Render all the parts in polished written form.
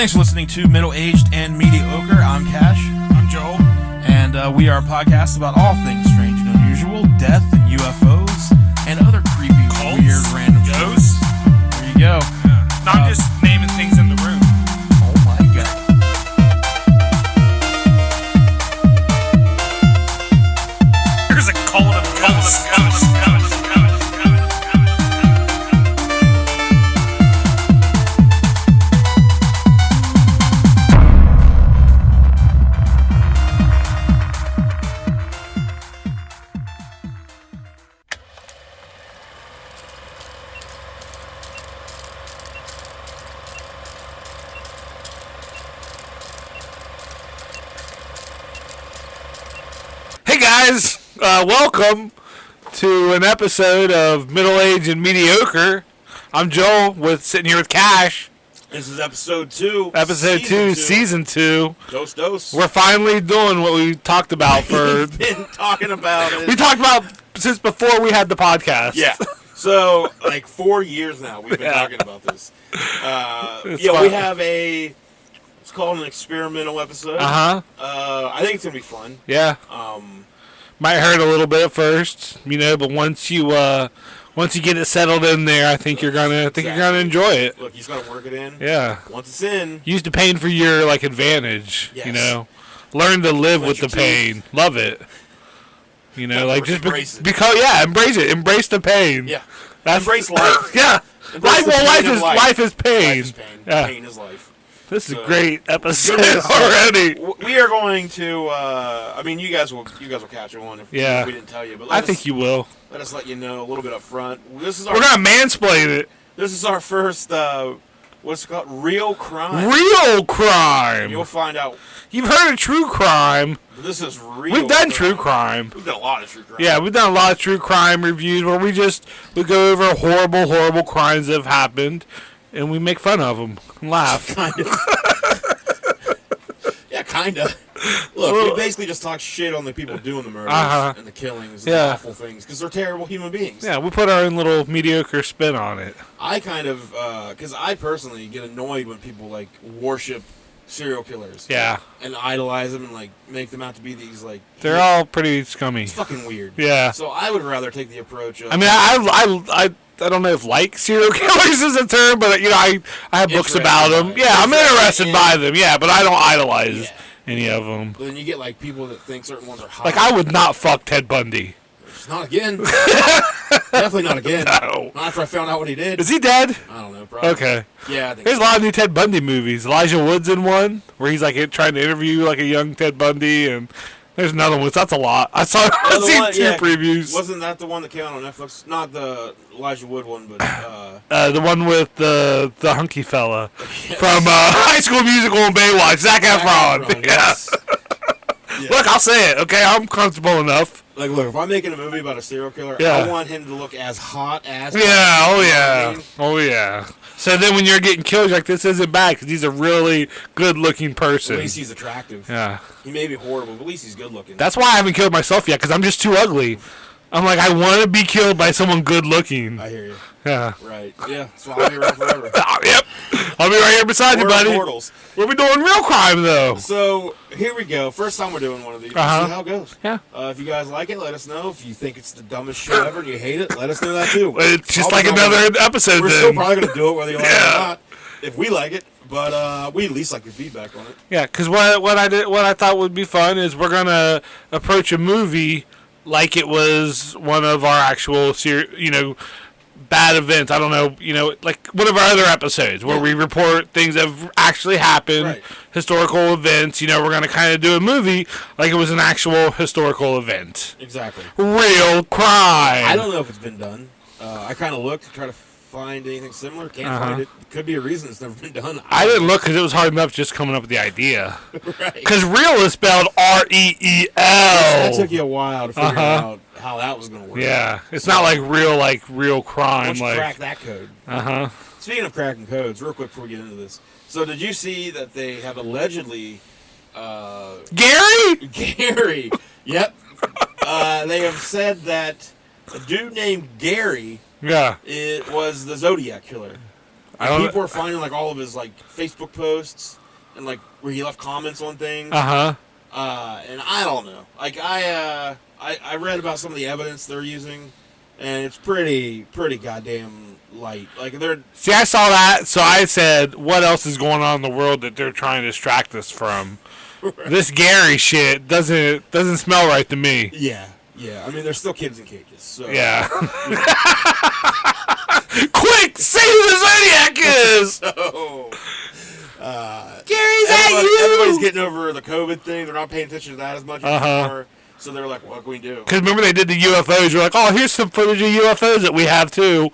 Thanks for listening to Middle Aged and Mediocre. I'm Cash. I'm Joel. And we are a podcast about all things strange and unusual, death and UFOs, and other creepy, cults, weird, random ghosts. There you go. Yeah. Not just naming things in the room. Oh my god. There's a cult of ghosts. Welcome to an episode of Middle Age and Mediocre. I'm Joel, sitting here with Cash. This is episode 2. Season 2. Dose. We're finally doing what we talked about for... We've been talking about it. We talked about since before we had the podcast. Yeah. So, like 4 years now, we've been talking about this. We have it's called an experimental episode. Uh-huh. I think it's going to be fun. Yeah. Might hurt a little bit at first, but once you get it settled in there, I think you're gonna enjoy it. Look, you just gotta work it in. Yeah. Once it's in, use the pain for your advantage. Yes. Learn to live with the pain. Love it. Embrace it. Embrace it. Embrace the pain. Yeah. Embrace life. Yeah. Embrace Life is pain. Life is pain. Yeah. Pain is life. This is a great episode already. We are going to. You guys will catch on if we didn't tell you. But I think you will. Let us let you know a little bit up front. We're gonna mansplain it. This is our first. What's it called? Real crime. Real crime. You'll find out. You've heard of true crime. But this is real. We've done true crime. We've done a lot of true crime. Yeah, we've done a lot of true crime reviews where we go over horrible crimes that have happened. And we make fun of them and laugh. Kind of. Yeah, kind of. Look, we basically just talk shit on the people doing the murders and the killings and the awful things because they're terrible human beings. Yeah, we put our own little mediocre spin on it. I kind of, because I personally get annoyed when people, worship serial killers. Yeah. And idolize them and, make them out to be these, They're all pretty scummy. It's fucking weird. Yeah. So I would rather take the approach of... I don't know if serial killers is a term, but I have books about them. Yeah, I'm interested by them. Yeah, but I don't idolize any of them. But then you get people that think certain ones are hot. I would not fuck Ted Bundy. Not again. Definitely not again. No. Not after I found out what he did. Is he dead? I don't know. Probably. Okay. Yeah, I think there's a lot of new Ted Bundy movies. Elijah Wood's in one where he's trying to interview a young Ted Bundy and. There's another one. That's a lot. I've seen two previews. Wasn't that the one that came out on Netflix? Not the Elijah Wood one, but... the one with the hunky fella from High School Musical and Baywatch. Zac Efron. Yes. Look, I'll say it, okay? I'm comfortable enough. Look, if I'm making a movie about a serial killer, I want him to look as hot as... Oh, yeah. So then when you're getting killed, you're like, this isn't bad because he's a really good-looking person. At least he's attractive. Yeah. He may be horrible, but at least he's good-looking. That's why I haven't killed myself yet, because I'm just too ugly. I'm I want to be killed by someone good-looking. I hear you. Yeah. Right. Yeah. So I'll be around forever. Yep. I'll be right here beside you, buddy. Immortals. We'll be doing real crime, though. So here we go. First time we're doing one of these. We'll see how it goes. Yeah. If you guys like it, let us know. If you think it's the dumbest shit ever and you hate it, let us know that too. It's just another episode. We're still probably gonna do it whether you like it or not. If we like it, but we at least like your feedback on it. Yeah, because what I thought would be fun is we're gonna approach a movie like it was one of our actual bad events. I don't know, like one of our other episodes where we report things that have actually happened, historical events. We're gonna kind of do a movie like it was an actual historical event. Exactly. Real crime. I don't know if it's been done. I kind of looked to try to find anything similar. Can't find it. Could be a reason it's never been done. I didn't look because it was hard enough just coming up with the idea. Right. Because real is spelled REEL. That took you a while to figure out how that was going to work. Yeah. It's not real crime. Once you crack that code. Speaking of cracking codes, real quick before we get into this. So did you see that they have allegedly... Gary! Yep. They have said that a dude named Gary... Yeah. It was the Zodiac killer. People are finding like all of his like Facebook posts and like where he left comments on things. Uh-huh. And I don't know. Like I read about some of the evidence they're using, and it's pretty goddamn light. Like they're See, I saw that, so I said, what else is going on in the world that they're trying to distract us from? This Gary shit doesn't smell right to me. yeah. I mean, they're still kids in cages. So Yeah. Quick, say who the Zodiac is! So, Gary's at you! everybody's getting over the COVID thing. They're not paying attention to that as much anymore. So they're like, what can we do? Because remember they did the UFOs. You're like, oh, here's some footage of UFOs that we have too.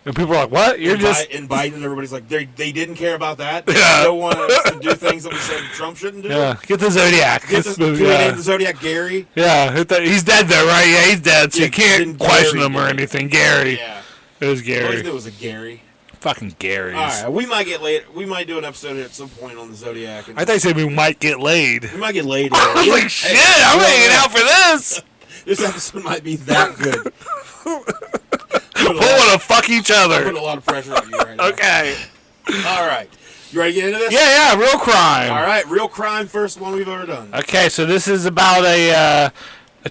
And people are like, what? You're and just... And Biden, everybody's like, they didn't care about that. They Yeah. don't want us to do things that we said Trump shouldn't do. Yeah, get the Zodiac. Can we name the Zodiac Gary? Yeah, he's dead though, right? Yeah, he's dead, so Yeah, you can't didn't question Gary him or do it? anything. Gary. Yeah. It was I Gary. always knew it was a Gary. Fucking Gary's. All right, we might get laid. We might do an episode at some point on the Zodiac. And I thought you said we might get laid. we might get laid. I was like, shit, I'm hanging out for this. This episode might be that good. We want to fuck each I'm other. putting a lot of pressure on you right now. Okay. All right. You ready to get into this? Yeah, real crime. All right, real crime. First one we've ever done. Okay, so this is about a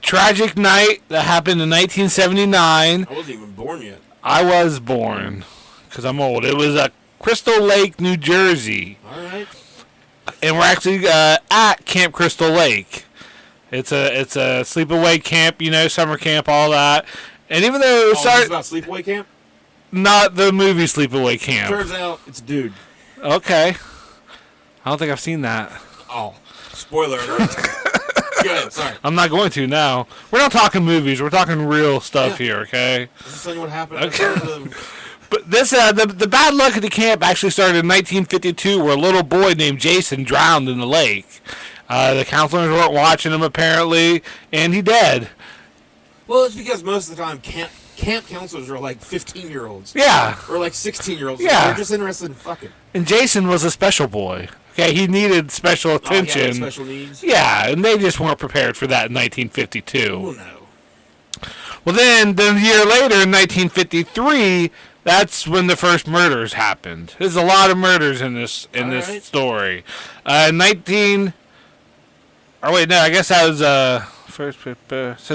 tragic night that happened in 1979. I wasn't even born yet. I was born, because I'm old. It was Crystal Lake, New Jersey. All right. And we're actually at Camp Crystal Lake. It's a sleepaway camp, summer camp, all that. And even though it This is about sleepaway camp? not the movie Sleepaway Camp. Turns out it's a dude. Okay. I don't think I've seen that. Oh, spoiler alert. Go ahead, sorry. I'm not going to now. We're not talking movies. We're talking real stuff here, okay? This is telling you what happened. Okay. But this, the bad luck at the camp actually started in 1952, where a little boy named Jason drowned in the lake. The counselors weren't watching him, apparently, and he died. Well, it's because most of the time camp counselors are like 15-year-olds. Yeah. Or like 16-year-olds. Yeah. They're just interested in fucking. And Jason was a special boy. Okay, he needed special attention. Oh, yeah, special needs. Yeah, and they just weren't prepared for that in 1952. Oh, no. Well, then a year later, in 1953, that's when the first murders happened. There's a lot of murders in this right. story. Oh wait, no, I guess that was first. Says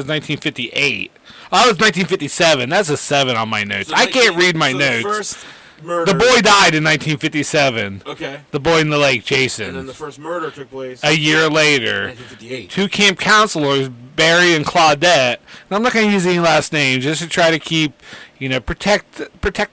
1958. Oh, that was 1957. That's a 7 on my notes. So I can't read my so notes. The first murder. The boy died in 1957. Okay. The boy in the lake, Jason. And then the first murder took place. A year later. 1958. 2 camp counselors, Barry and Claudette. And I'm not going to use any last names, just to try to keep, protect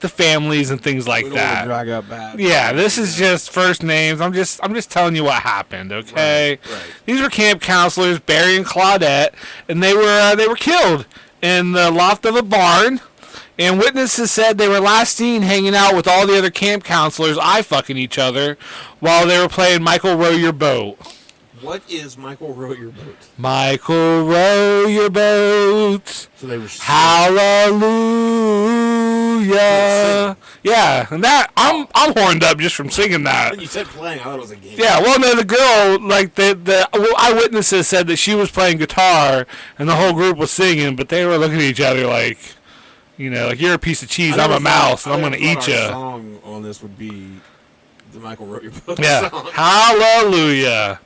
the families and things like We don't want that. to drag up bad. Yeah, this is just first names. I'm just telling you what happened, okay? Right. These were camp counselors, Barry and Claudette, and they were killed in the loft of a barn. And witnesses said they were last seen hanging out with all the other camp counselors, eye-fucking each other, while they were playing Michael Row Your Boat. What is Michael Row Your Boat? Michael Row Your Boat. So they were. Hallelujah. Yeah, and that I'm horned up just from singing that. When you said playing, I thought it was a game. Yeah, well, no, the girl, like the eyewitnesses said that she was playing guitar and the whole group was singing, but they were looking at each other like, like you're a piece of cheese, I'm a mouse, and I'm gonna eat you. The song on this would be the Michael Row Your Boat Yeah, song. Hallelujah.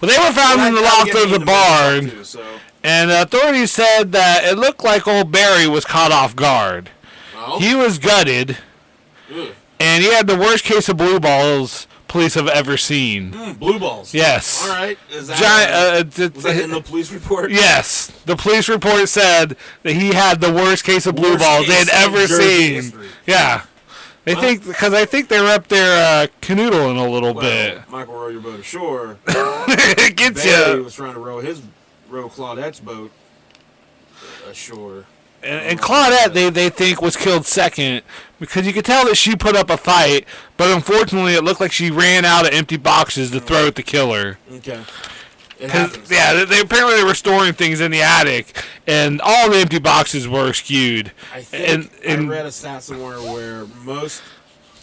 Well, they were found in the loft of the barn, too, so. and authorities said that it looked like old Barry was caught off guard. Oh? He was gutted, Ugh. and he had the worst case of blue balls police have ever seen. Blue balls. Yes. All right. Is that, was that in the police report? Yes. The police report said that he had the worst case of blue Worst balls they had case in ever Jersey seen. history. Yeah. They think, because I think they were up there canoodling a little bit. Michael Row Your Boat ashore. It gets Barry you. was trying to row Claudette's boat ashore. And Claudette, they think, was killed second because you could tell that she put up a fight, but unfortunately it looked like she ran out of empty boxes to throw at the killer. Okay. It happens. Yeah, they apparently were storing things in the attic, and all the empty boxes were skewed. I think and I read a stat somewhere where most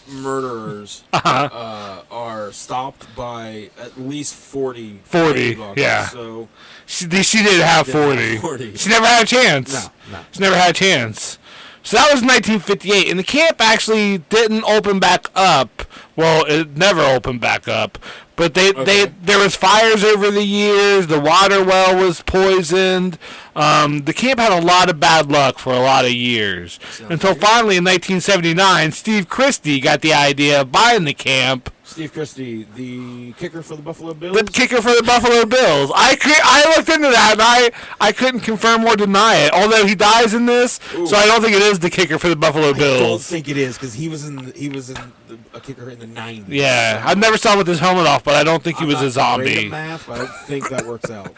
murderers are stopped by at least 40 40, yeah. So She didn't have 40. 40. She never had a chance. No. She never had a chance. So that was 1958, and the camp actually didn't open back up. Well, it never opened back up, but there was fires over the years. The water well was poisoned. The camp had a lot of bad luck for a lot of years until finally in 1979, Steve Christy got the idea of buying the camp. Steve Christy, the kicker for the Buffalo Bills? The kicker for the Buffalo Bills. I looked into that, and I couldn't confirm or deny it, although he dies in this, so I don't think it is the kicker for the Buffalo Bills. I don't think it is, because he was a kicker in the 90s. Yeah, I never saw him with his helmet off, but I don't think he was a zombie. Great at math, but I don't think that works out.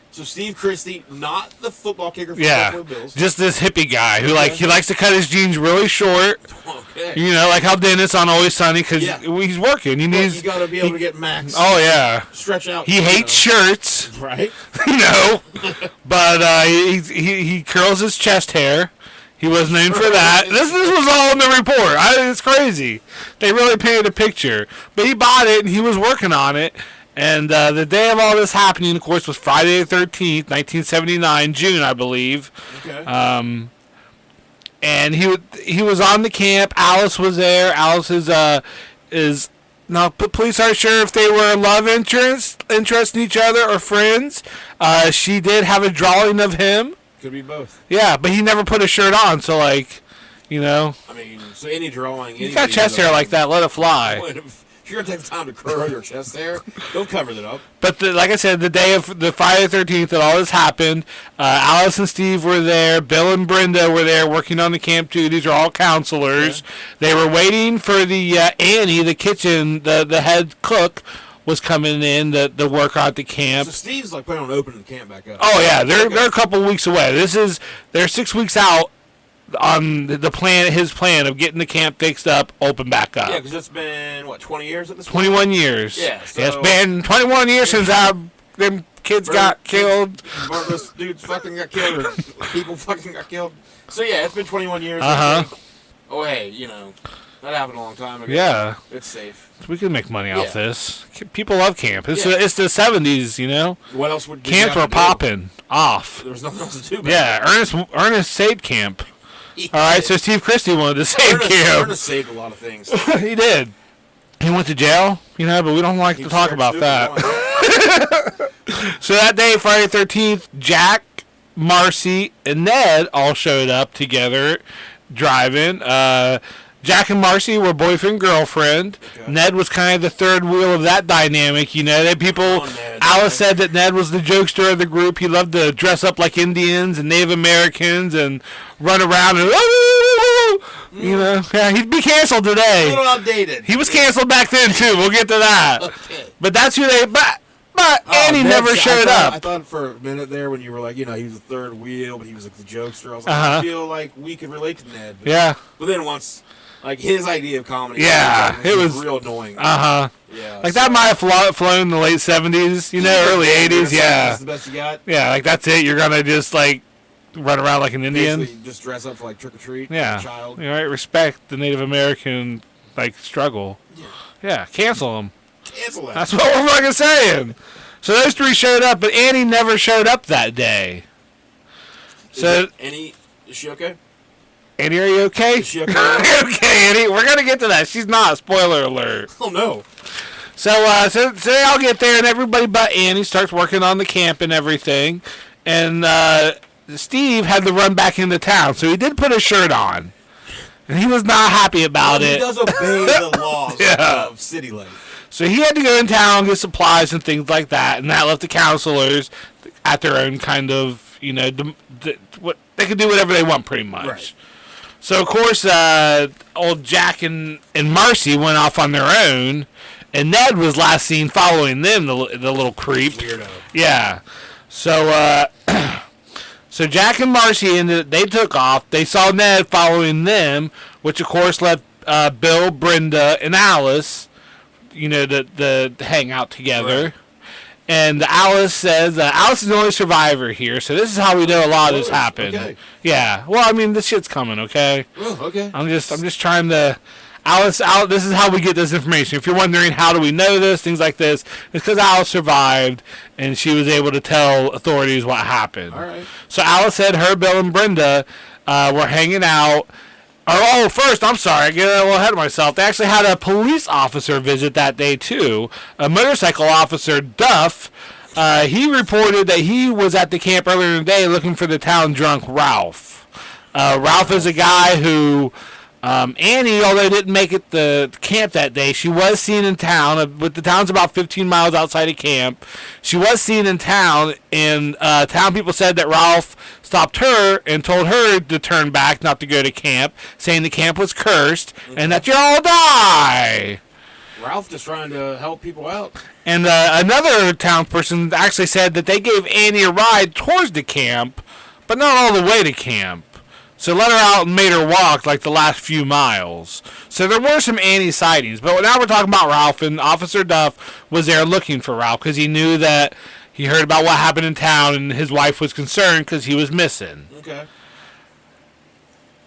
So Steve Christy, not the football kicker for the Buffalo Bills. Just this hippie guy who he likes to cut his jeans really short. Okay. You know, like how Dennis on Always Sunny, because he's working. He needs. You got to be able to get max. Oh yeah. Stretch out. He hates shirts. Right. You know, but he curls his chest hair. He was known for that. This was all in the report. It's crazy. They really painted a picture. But he bought it and he was working on it. And the day of all this happening, of course, was Friday the 13th, 1979, June, I believe. Okay. And he was on the camp. Alice was there. Alice is now police aren't sure if they were love interest in each other or friends. She did have a drawing of him. Could be both. Yeah, but he never put a shirt on, so you know. I mean, so any drawing. You got chest hair like that, let it fly. If you're going to take the time to curl your chest hair, don't cover that up. But like I said, the day of the Friday the 13th that all this happened, Alice and Steve were there. Bill and Brenda were there working on the camp too. These are all counselors. Yeah. They were waiting for the Annie, the kitchen, the head cook, was coming in the worker at the camp. So Steve's planning on opening the camp back up. Oh yeah, they're a couple weeks away. They're 6 weeks out on his plan of getting the camp fixed up, open back up. Yeah, because it's been 20 years at this point. 21 years. Yeah, so it's been 21 years since them kids got killed. This dudes fucking got killed, or people fucking got killed. So yeah, it's been 21 years. Oh hey, that happened a long time ago. Yeah, it's safe. So we can make money off this. People love camp. It's the 70s, What else would camps were popping off? There was nothing else to do. Yeah, Ernest saved camp. All right, so Steve Christy wanted to save camp. Ernest saved a lot of things. He did. He went to jail, but we don't like to talk about that. So that day, Friday the 13th, Jack, Marcy, and Ned all showed up together driving. Jack and Marcy were boyfriend-girlfriend. Okay. Ned was kind of the third wheel of that dynamic, Alice said that Ned was the jokester of the group. He loved to dress up like Indians and Native Americans and run around and, he'd be canceled today. A little outdated. He was canceled back then, too. We'll get to that. Okay. But that's who they... But Annie never showed up. I thought for a minute there when you were he was the third wheel, but he was the jokester. I was I feel like we could relate to Ned. But then once... his idea of comedy. Yeah, it was real annoying. Yeah. That might have flown in the late 70s, early 80s. Yeah. That's the best you got. Yeah, that's it. You're gonna just run around like an Indian. Basically, just dress up for trick or treat. Yeah. Like a child. Respect the Native American struggle. Yeah. Cancel them. Cancel that. That's what we're fucking saying. So those three showed up, but Annie never showed up that day. Annie, is she okay? Annie, are you okay? Is she okay? Okay, Annie. We're going to get to that. She's not. Spoiler alert. Oh, no. So they all get there, and everybody but Annie starts working on the camp and everything. And Steve had to run back into town, so he did put a shirt on. And he was not happy about it. He does obey the laws of city life. So he had to go in town, get supplies and things like that, and that left the counselors at their own kind of, what they could do whatever they want pretty much. Right. So, of course, old Jack and Marcy went off on their own, and Ned was last seen following them, the little creep. Weirdo. Yeah. So, so Jack and Marcy, they took off. They saw Ned following them, which, of course, left Bill, Brenda, and Alice, to hang out together. Right. And Alice says Alice is the only survivor here, so this is how we know a lot of this happened. Okay. Yeah. Well, I mean, this shit's coming, okay? Oh, okay. I'm just trying to. Alice, this is how we get this information. If you're wondering how do we know this, things like this, it's because Alice survived and she was able to tell authorities what happened. All right. So Alice said her, Bill, and Brenda were hanging out. First, I'm sorry, I get a little ahead of myself. They actually had a police officer visit that day, too. A motorcycle officer, Duff, he reported that he was at the camp earlier in the day looking for the town drunk Ralph. Ralph is a guy who, Annie, although didn't make it the camp that day, she was seen in town. But the town's about 15 miles outside of camp. She was seen in town, and town people said that Ralph stopped her and told her to turn back, not to go to camp, saying the camp was cursed and that you'll all die. Ralph just trying to help people out. And another townsperson actually said that they gave Annie a ride towards the camp, but not all the way to camp. So let her out and made her walk like the last few miles. So there were some Annie sightings. But now we're talking about Ralph, and Officer Duff was there looking for Ralph because he knew that he heard about what happened in town, and his wife was concerned because he was missing. Okay.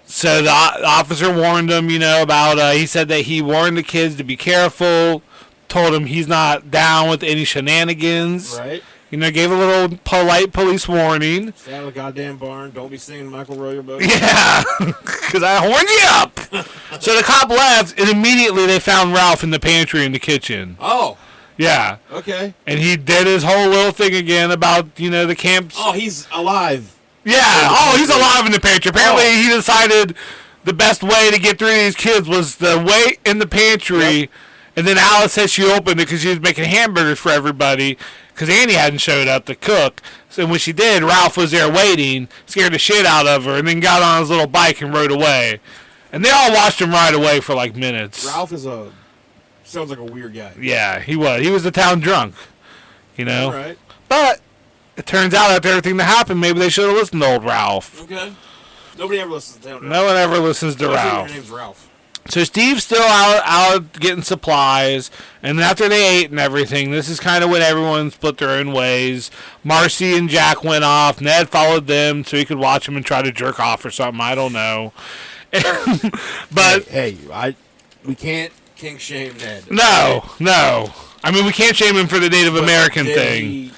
So the officer warned him, about, he said that he warned the kids to be careful, told him he's not down with any shenanigans. Right. Gave a little polite police warning. Stay out of the goddamn barn. Don't be singing Michael Row Your Boat. Yeah, because I horned you up. So the cop left, and immediately they found Ralph in the pantry in the kitchen. Oh. Yeah. Okay. And he did his whole little thing again about, the camps. Oh, he's alive. Yeah. Oh, he's alive in the pantry. Apparently, he decided the best way to get through these kids was to wait in the pantry. Yep. And then Alice said she opened it because she was making hamburgers for everybody because Annie hadn't showed up to cook. So when she did, Ralph was there waiting, scared the shit out of her, and then got on his little bike and rode away. And they all watched him ride away for like minutes. Ralph sounds like a weird guy. Yeah, he was. He was the town drunk, All right. But it turns out after everything that happened, maybe they should have listened to old Ralph. Okay. Nobody ever listens to town drunk. No one ever listens to Ralph. Your name's Ralph. So Steve's still out getting supplies, and after they ate and everything, this is kind of when everyone split their own ways. Marcy and Jack went off. Ned followed them so he could watch them and try to jerk off or something. I don't know. But we can't kink shame Ned. No. I mean, we can't shame him for the Native American thing.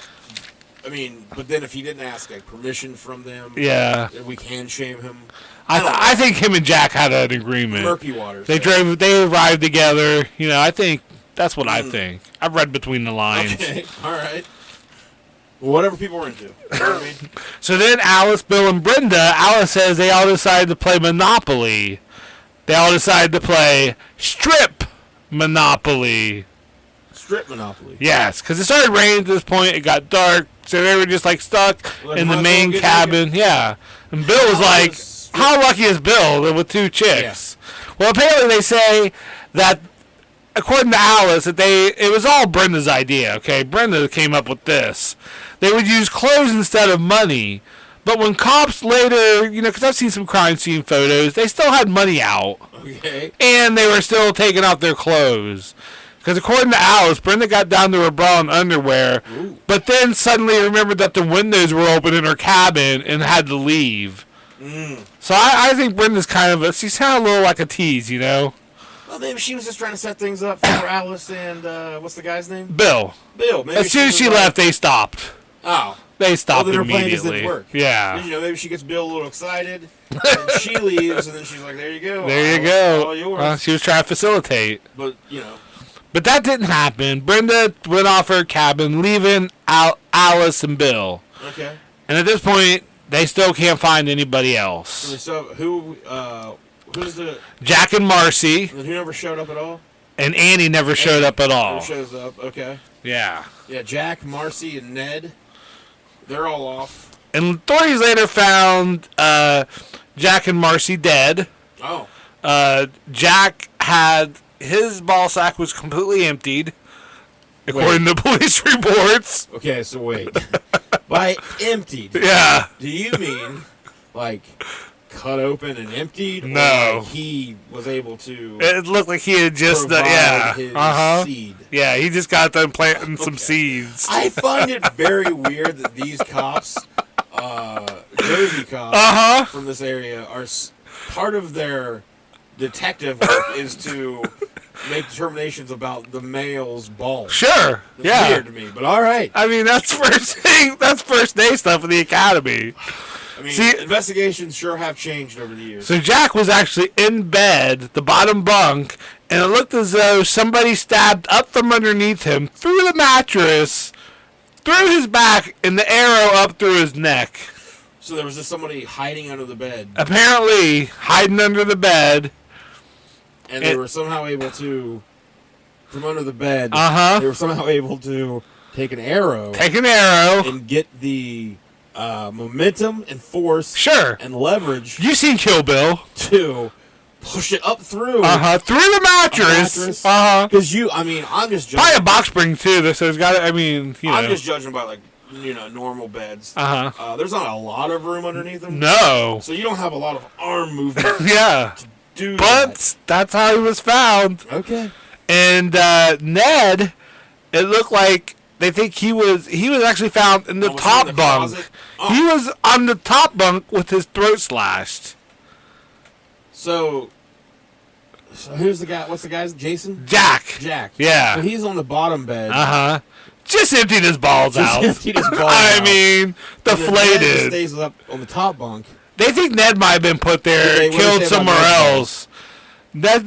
But then if he didn't ask permission from them, yeah, we can shame him. I think him and Jack had an agreement. Murky waters. They arrived together. I think that's what I think. I've read between the lines. Okay, all right. Whatever people are into. You know what I mean? So then Alice, Bill, and Brenda, Alice says they all decided to play Monopoly. They all decided to play Strip Monopoly. Strip Monopoly? Yes, because it started raining at this point. It got dark, so they were just stuck in the main cabin. Yeah. And Bill was like, how lucky is Bill with two chicks? Yeah. Well, apparently they say that, according to Alice, that it was all Brenda's idea, okay? Brenda came up with this. They would use clothes instead of money. But when cops later, because I've seen some crime scene photos, they still had money out. Okay. And they were still taking off their clothes. Because according to Alice, Brenda got down to her bra and underwear, but then suddenly remembered that the windows were open in her cabin and had to leave. So I think Brenda's she sounded a little like a tease, Well, maybe she was just trying to set things up for Alice and, what's the guy's name? Bill. Maybe as soon as she left, they stopped. Oh. They stopped then her immediately. plan just didn't work. Yeah. Maybe she gets Bill a little excited, and she leaves, and then she's like, there you go. There you go. All yours. She was trying to facilitate. But, But that didn't happen. Brenda went off her cabin, leaving Alice and Bill. Okay. And at this point, they still can't find anybody else. So who's the... Jack and Marcy. And who never showed up at all? And Annie never showed up at all. Never shows up, okay. Yeah. Yeah, Jack, Marcy, and Ned, they're all off. And authorities later found Jack and Marcy dead. Oh. Jack had... His ball sack was completely emptied, according to police reports. Okay, so wait. By emptied, yeah, do you mean cut open and emptied? No, or he was able to. It looked like he had just his seed. Yeah, he just got done planting some seeds. I find it very weird that these cops, Jersey cops from this area, are part of their detective work is to make determinations about the male's balls. Sure. That's weird to me, but all right. I mean, that's first day stuff in the academy. I mean, See, investigations sure have changed over the years. so Jack was actually in bed, the bottom bunk, and it looked as though somebody stabbed up from underneath him, through the mattress, through his back, and the arrow up through his neck. So there was just somebody hiding under the bed. Apparently, hiding under the bed. And they were somehow able to, from under the bed, Uh-huh. they were somehow able to take an arrow and get the momentum and force Sure. and leverage You seen Kill Bill. to push it up through Through the mattress. Because I'm just judging. Probably a box spring, too, so it's got I'm just judging by, normal beds. There's not a lot of room underneath them. No. So you don't have a lot of arm movement Yeah. to do But that. that's how he was found. Okay. And Ned, it looked like they think he was actually found in the Was he top in the bunk. closet? Oh. He was on the top bunk with his throat slashed. So who's the guy? What's the guy's? Jason? Jack. Yeah. So he's on the bottom bed. Just emptied his balls out. Emptied his balls I out. mean, And then deflated. Ned stays up on the top bunk. They think Ned might have been put there, What did they killed say about somewhere Ned's else.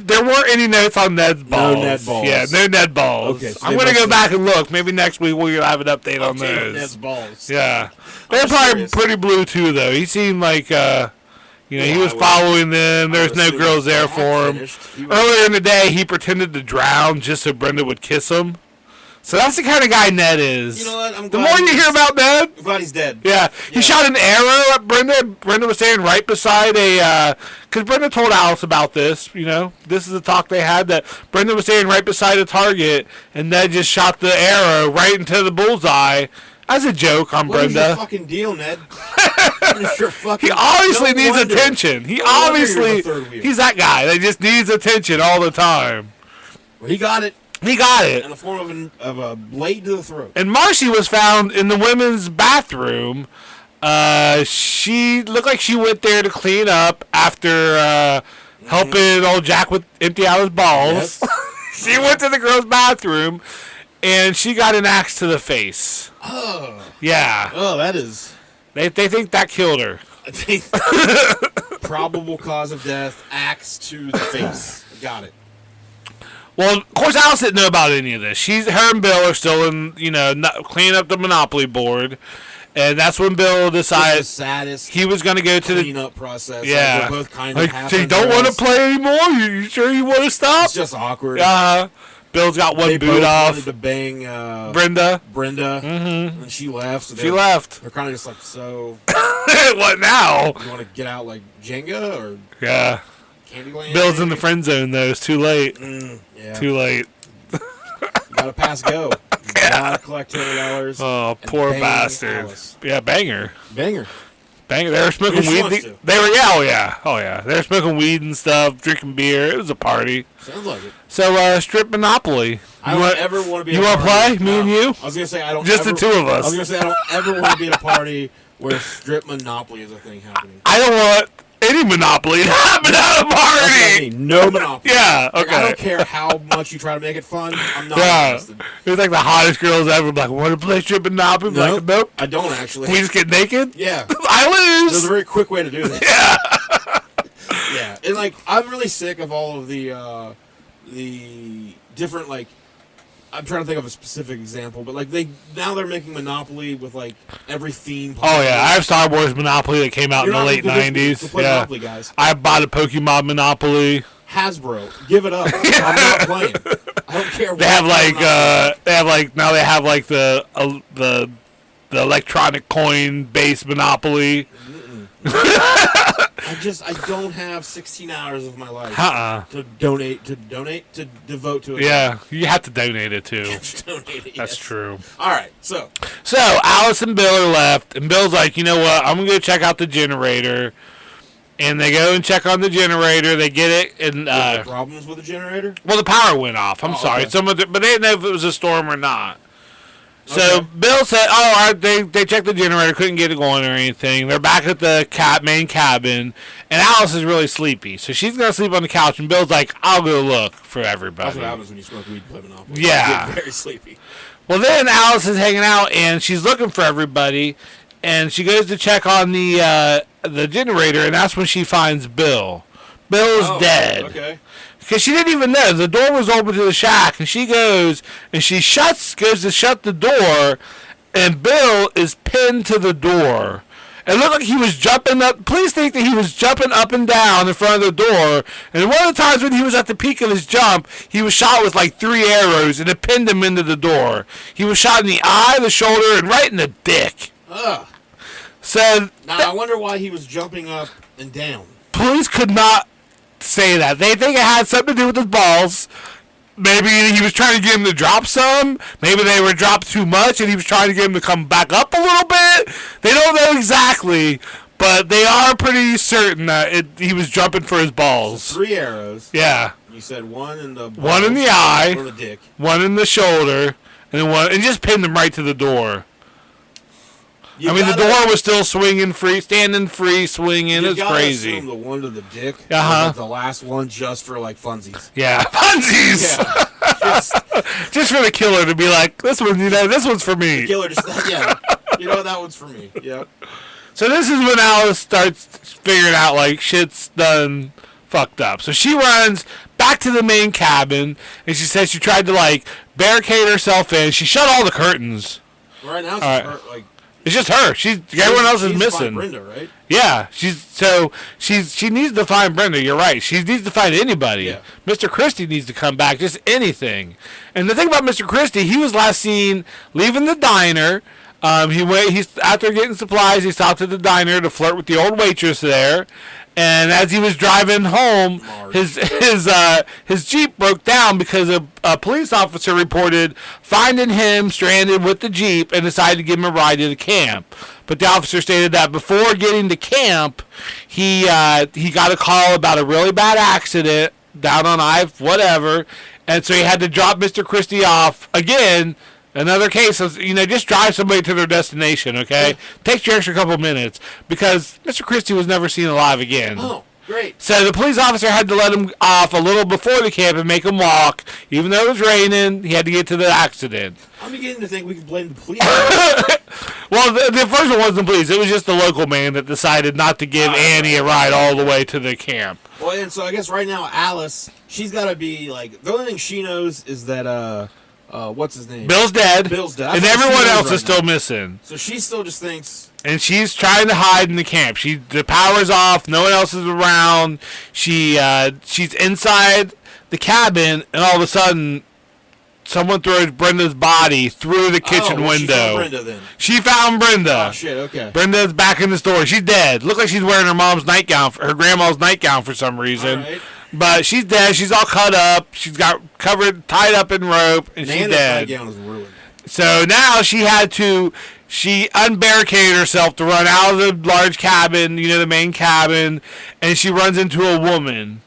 There weren't any notes on Ned's balls. No Ned balls. Yeah, no Ned balls. Okay, so I'm they going to must go have- back and look. Maybe next week we'll have an update on Update on those. Ned's balls. Yeah. I'm They're just probably curious. pretty blue, too, though. He seemed like, he Yeah, was I would- following them. There was no assume girls there that for him. finished. He was- Earlier in the day, he pretended to drown just so Brenda would kiss him. So that's the kind of guy Ned is. You know what? I'm The glad more you hear about Ned, I'm glad he's dead. yeah, he Yeah. shot an arrow at Brenda. Brenda was standing right beside because Brenda told Alice about this. This is the talk they had, that Brenda was standing right beside a target, and Ned just shot the arrow right into the bullseye as a joke on What is your Brenda. fucking deal, Ned? What is your fucking... He obviously No needs wonder. attention. He No wonder obviously, you're the third wheel. he's that guy that just needs attention all the time. Well, he got it He got it. in the form of a blade to the throat. And Marcy was found in the women's bathroom. She looked like she went there to clean up after helping old Jack empty out his balls. Yes. She went to the girls' bathroom, and she got an axe to the face. Oh, Yeah. that is... They think that killed her. Probable cause of death, axe to the face. Got it. Well, of course, Alice didn't know about any of this. Her and Bill are still in, cleaning up the Monopoly board. And that's when Bill It's decided the saddest he was going to go to the... cleanup process. Yeah. Like, we're both kind of Like, half so you into don't want to this. play anymore? You sure you want to stop? It's just awkward. Bill's got one They boot both off. wanted to bang Brenda. and she left. So She left. They're kind of just like, so What now? you want to get out like Jenga or Yeah. Candyland? Bill's in the friend zone, though. It's too late. Yeah. Too late. You gotta pass go. You gotta collect $200. Oh, and poor bang bastard. Alice. Yeah, banger. Banger. Banger. They were smoking She weed. wants to. They were, oh yeah. They were smoking weed and stuff, drinking beer. It was a party. Sounds like it. So, strip Monopoly. I don't ever want to be. You want to play? Me and you? I was gonna say I don't. Just ever, the two of us. I was gonna say I don't ever want to be at a party where strip Monopoly is a thing happening. I don't want any Monopoly to happen at a That's what I party. mean. No Monopoly. Yeah, Like, okay. I don't care how much you try to make it fun. I'm not Yeah. interested. It was like the hottest girls ever. Like, want to play strip Monopoly? Nope. Like, nope. I don't actually. We just get naked? Yeah. I There's lose. a very quick way to do that. Yeah. Yeah. And like I'm really sick of all of the different like I'm trying to think of a specific example, but like they're making Monopoly with like every theme. Oh, yeah. I have Star Wars Monopoly that came out You're in the not late convinced me 90s. to play Yeah. Monopoly, guys. I bought a Pokemon Monopoly. Hasbro, give it up. I'm not playing. I don't care. They have like the electronic coin based Monopoly. I don't have 16 hours of my life Uh-uh. to devote to it. Yeah, you have to donate it too. Donate it, That's yes. true. All right, so So Alice and Bill are left, and Bill's like, you know what? I'm gonna go check out the generator. And they go and check on the generator. They get it, and problems with the generator? well, the power went off. I'm sorry, okay. but they didn't know if it was a storm or not. So Okay. Bill said, "Oh, all right, they checked the generator, couldn't get it going or anything. They're back at the main cabin, and Alice is really sleepy, so she's gonna sleep on the couch. And Bill's like, I'll go look for everybody. That's what happens when you smoke weed and play Monopoly. Yeah. You get very sleepy. Well, then Alice is hanging out, and she's looking for everybody, and she goes to check on the generator, and that's when she finds Bill. Bill's dead. Okay. Because she didn't even know. The door was open to the shack, and she goes and she goes to shut the door, and Bill is pinned to the door. It looked like he was jumping up. Police think that he was jumping up and down in front of the door. And one of the times when he was at the peak of his jump, he was shot with like 3 arrows, and it pinned him into the door. He was shot in the eye, the shoulder, and right in the dick. Ugh. So Now, I wonder why he was jumping up and down. police could not say that. They think it had something to do with his balls. Maybe he was trying to get him to drop some. Maybe they were dropped too much and he was trying to get him to come back up a little bit. They don't know exactly, but they are pretty certain that he was jumping for his balls. So 3 arrows. Yeah. You said one in the balls, One in the eye, or the dick. one in the shoulder, and then one, and just pinned him right to the door. You the gotta- door was still swinging free, standing free, swinging. You It's gotta crazy. assume the one to the dick. Uh-huh. Was the last one just for like funsies. Yeah, funsies. Yeah. Just for the killer to be like, this one, this one's for me. Killer just that one's for me. Yep. So this is when Alice starts figuring out like shit's done fucked up. So she runs back to the main cabin and she says she tried to like barricade herself in. She shut all the curtains. Right now, All it's just her. Everyone else is she's missing. Brenda, right? Yeah, she needs to find Brenda. You're right. She needs to find anybody. Yeah. Mr. Christy needs to come back. Just anything. And the thing about Mr. Christy, he was last seen leaving the diner. He's after getting supplies. He stopped at the diner to flirt with the old waitress there. And as he was driving home, his Jeep broke down because a police officer reported finding him stranded with the Jeep and decided to give him a ride to the camp. But the officer stated that before getting to camp, he got a call about a really bad accident down on I-whatever, and so he had to drop Mr. Christie off again. Another case of, just drive somebody to their destination, okay? Takes you extra couple minutes because Mr. Christie was never seen alive again. Oh, great. So the police officer had to let him off a little before the camp and make him walk. Even though it was raining, he had to get to the accident. I'm beginning to think we can blame the police. Well, the first one wasn't the police. It was just the local man that decided not to give Annie a ride all the way to the camp. Well, and so I guess right now Alice, she's got to be like, the only thing she knows is that, what's his name? Bill's dead. Bill's dead. And That's what she everyone knows else right is still now. missing. So she still just thinks... And she's trying to hide in the camp. The power's off. No one else is around. She's inside the cabin, and all of a sudden, someone throws Brenda's body through the kitchen window. She found Brenda then. She found Brenda. Oh, shit, okay. Brenda's back in the store. She's dead. Looked like she's wearing her mom's nightgown, her grandma's nightgown for some reason. All right. But she's dead. She's all cut up. She's got tied up in rope, and she's Nan's dead. nightgown is ruined. So now she unbarricaded herself to run out of the large cabin, the main cabin, and she runs into a woman.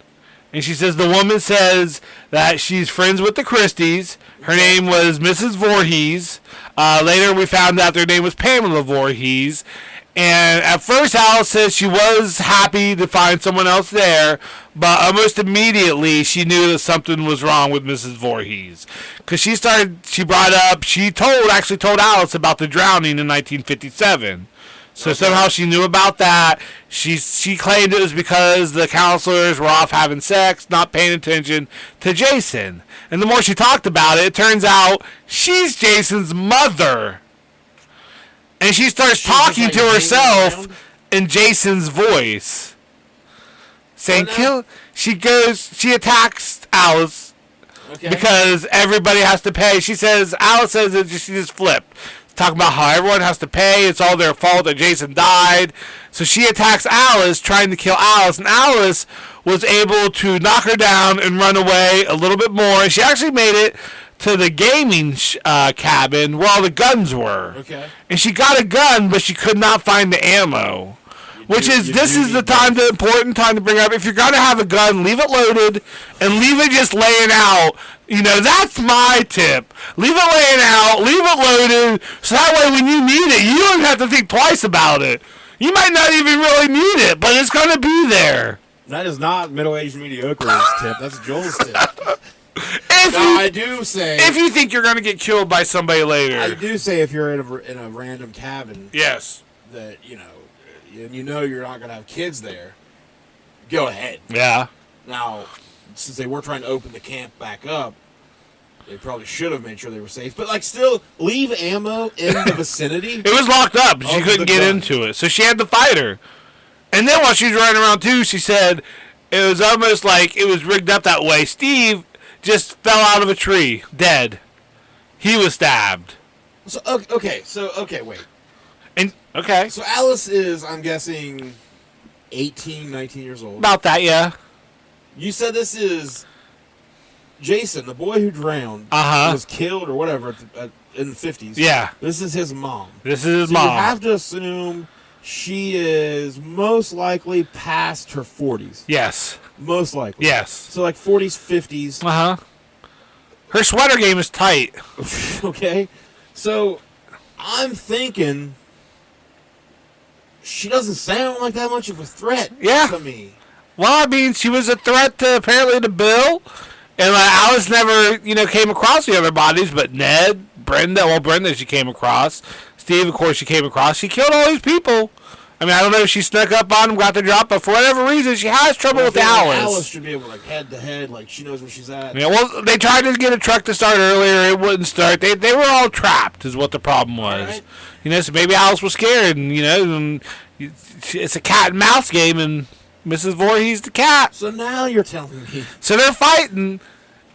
And she says the woman says that she's friends with the Christies. Her name was Mrs. Voorhees. Later we found out their name was Pamela Voorhees. And at first Alice says she was happy to find someone else there, but almost immediately she knew that something was wrong with Mrs. Voorhees. Because she actually told Alice about the drowning in 1957. So somehow she knew about that. She claimed it was because the counselors were off having sex, not paying attention to Jason. And the more she talked about it, it turns out she's Jason's mother. And she starts talking to herself in Jason's voice. Saying, she attacks Alice because everybody has to pay. Alice says that she just flipped. Talking about how everyone has to pay. It's all their fault that Jason died. So she attacks Alice, trying to kill Alice. And Alice was able to knock her down and run away a little bit more. And she actually made it to the gaming cabin where all the guns were. Okay. And she got a gun, but she could not find the ammo. This is the important time to bring up. If you're going to have a gun, leave it loaded and leave it just laying out. That's my tip. Leave it laying out, leave it loaded, so that way when you need it, you don't have to think twice about it. You might not even really need it, but it's going to be there. That is not middle-aged mediocre's tip. That's Joel's tip. I do say, if you think you're going to get killed by somebody later. I do say if you're in a random cabin. Yes. that and you're not gonna have kids there, go ahead. Yeah. Now, since they were trying to open the camp back up, they probably should have made sure they were safe. But still, leave ammo in the vicinity. It was locked up. She couldn't get into it, so she had to fight her. And then while she was running around too, she said it was almost like it was rigged up that way. Steve just fell out of a tree, dead. He was stabbed. So okay, wait. And okay, So Alice is, I'm guessing, 18, 19 years old. about that, yeah. You said this is Jason, the boy who drowned, was killed or whatever in the 50s. Yeah. This is his mom. This is his So mom. you have to assume she is most likely past her 40s. Yes. Most likely. Yes. So 40s, 50s. Her sweater game is tight. Okay. So I'm thinking she doesn't sound like that much of a threat to me. Well, I mean, she was a threat to apparently to Bill, and Alice never, came across the other bodies, but Ned, Brenda she came across, Steve, of course, she came across. She killed all these people. I mean, I don't know if she snuck up on them, got the drop, but for whatever reason, she has trouble with Alice. Alice should be able to head to head, she knows where she's at. Yeah, well, they tried to get a truck to start earlier. It wouldn't start. They were all trapped, is what the problem was. Right. So maybe Alice was scared, and it's a cat and mouse game, and Mrs. Voorhees the cat. So now you're telling me. So they're fighting,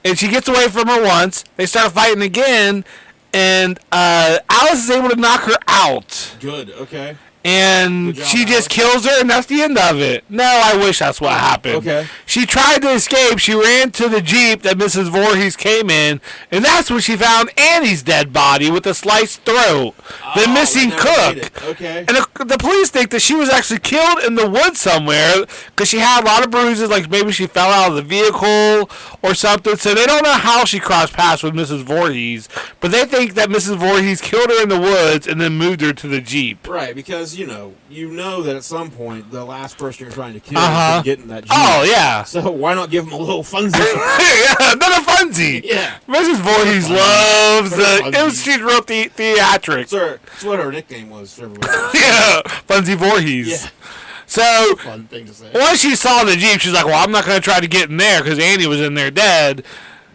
and she gets away from her once. They start fighting again, and Alice is able to knock her out. Good, okay. And she just kills her, and that's the end of it. No, I wish that's what happened. Okay. She tried to escape. She ran to the Jeep that Mrs. Voorhees came in, and that's when she found Annie's dead body with a sliced throat. The missing cook. Okay. And the police think that she was actually killed in the woods somewhere because she had a lot of bruises, like maybe she fell out of the vehicle or something. So they don't know how she crossed paths with Mrs. Voorhees, but they think that Mrs. Voorhees killed her in the woods and then moved her to the Jeep. Right, because you know that at some point the last person you're trying to kill is getting that Jeep. Oh, yeah. So why not give him a little funzy? Yeah, another funsie. Yeah. Mrs. Voorhees loves she wrote the theatrics. Sir, that's what her nickname was. Everybody. Yeah, Funsie Voorhees. Yeah. So, fun thing to say. once she saw the Jeep, she's like, well, I'm not going to try to get in there because Annie was in there dead.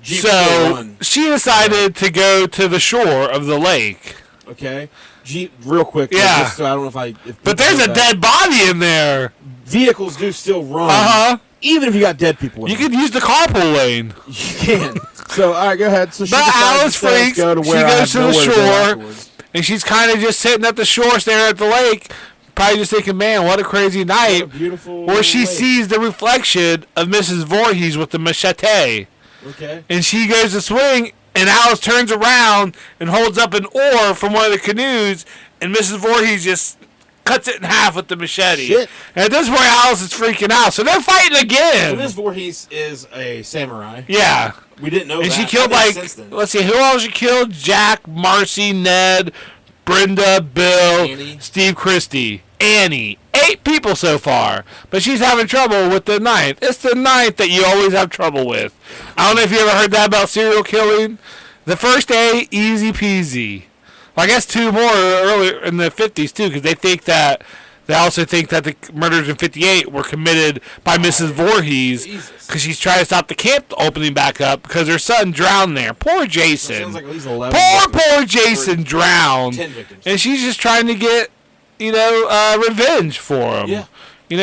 Jeep So, she decided to go to the shore of the lake. Okay. Jeep, real quick. Yeah. Just so I don't know if But there's a dead body in there. Vehicles do still run. Even if you got dead people in You could use the carpool lane. You can. So, all right, go ahead. So she But Alice freaks. Go to She where goes to the shore, and she's kind of just sitting at the shore staring at the lake, probably just thinking, man, what a crazy night. What a beautiful where she lake. sees the reflection of Mrs. Voorhees with the machete. Okay. And she goes to swing, and Alice turns around and holds up an oar from one of the canoes, and Mrs. Voorhees just cuts it in half with the machete. Shit. And at this point, Alice is freaking out. So they're fighting again. So Mrs. Voorhees is a samurai. Yeah. We didn't know and that. she killed, That makes sense then. let's see, who else she killed? Jack, Marcy, Ned, Brenda, Bill, Annie. Steve, Christy, Annie. 8 people so far. But she's having trouble with the 9th. It's the 9th that you always have trouble with. I don't know if you ever heard that about serial killing. The first day, easy peasy. Well, I guess 2 more earlier in the 50s, too, because they also think that the murders in 58 were committed by Mrs. Voorhees because she's trying to stop the camp opening back up because her son drowned there. Poor Jason. Sounds like at least 11 Poor Jason drowned. 10 victims. And she's just trying to get, revenge for him. Yeah.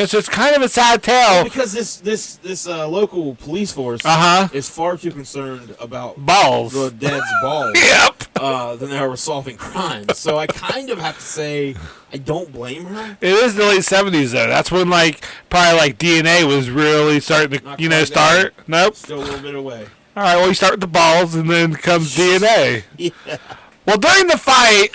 So it's kind of a sad tale. Because this local police force is far too concerned about Balls. the dead's balls Yep. than they are with solving crimes. So I kind of have to say I don't blame her. It is the late 70s, though. That's when, probably DNA was really starting to, start. Nope. Still a little bit away. All right, well, you start with the balls, and then comes DNA. Yeah. Well, during the fight,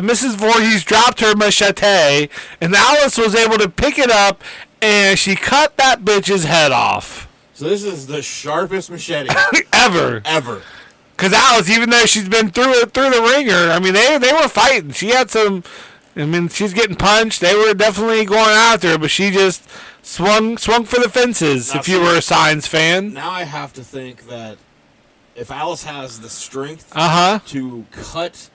Mrs. Voorhees dropped her machete, and Alice was able to pick it up, and she cut that bitch's head off. So this is the sharpest machete Ever. Because Alice, even though she's been through the ringer, I mean, they were fighting. She had some... I mean, she's getting punched. They were definitely going after her, but she just swung for the fences, if you were a Signs fan. Now I have to think that if Alice has the strength Uh-huh. to cut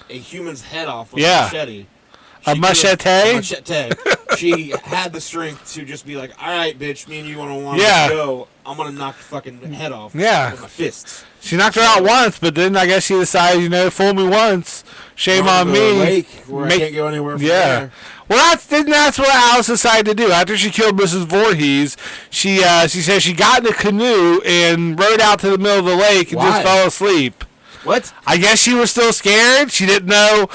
a human's head off with a Yeah. machete, A machete? She had the strength to just be like, all right, bitch, me and you want to go. I'm going to knock your fucking head off with my fists. She knocked her out once, but then I guess she decided, fool me once, shame on me. Lake where I can't go anywhere from there. Well, that's what Alice decided to do. After she killed Mrs. Voorhees, she said she got in a canoe and rowed out to the middle of the lake and just fell asleep. What? I guess she was still scared. She didn't know.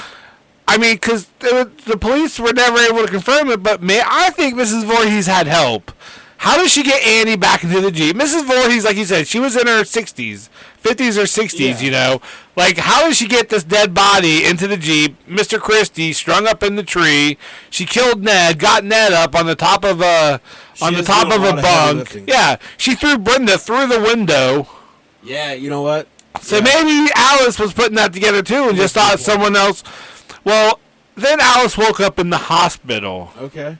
I mean, because the police were never able to confirm it, but I think Mrs. Voorhees had help. How did she get Annie back into the Jeep? Mrs. Voorhees, like you said, she was in her 60s, 50s or 60s, Like, how did she get this dead body into the Jeep? Mr. Christy strung up in the tree. She killed Ned, got Ned up on the top of a bunk. Yeah, she threw Brenda through the window. Yeah, you know what? So maybe Alice was putting that together too and just thought someone else. Well, then Alice woke up in the hospital. Okay.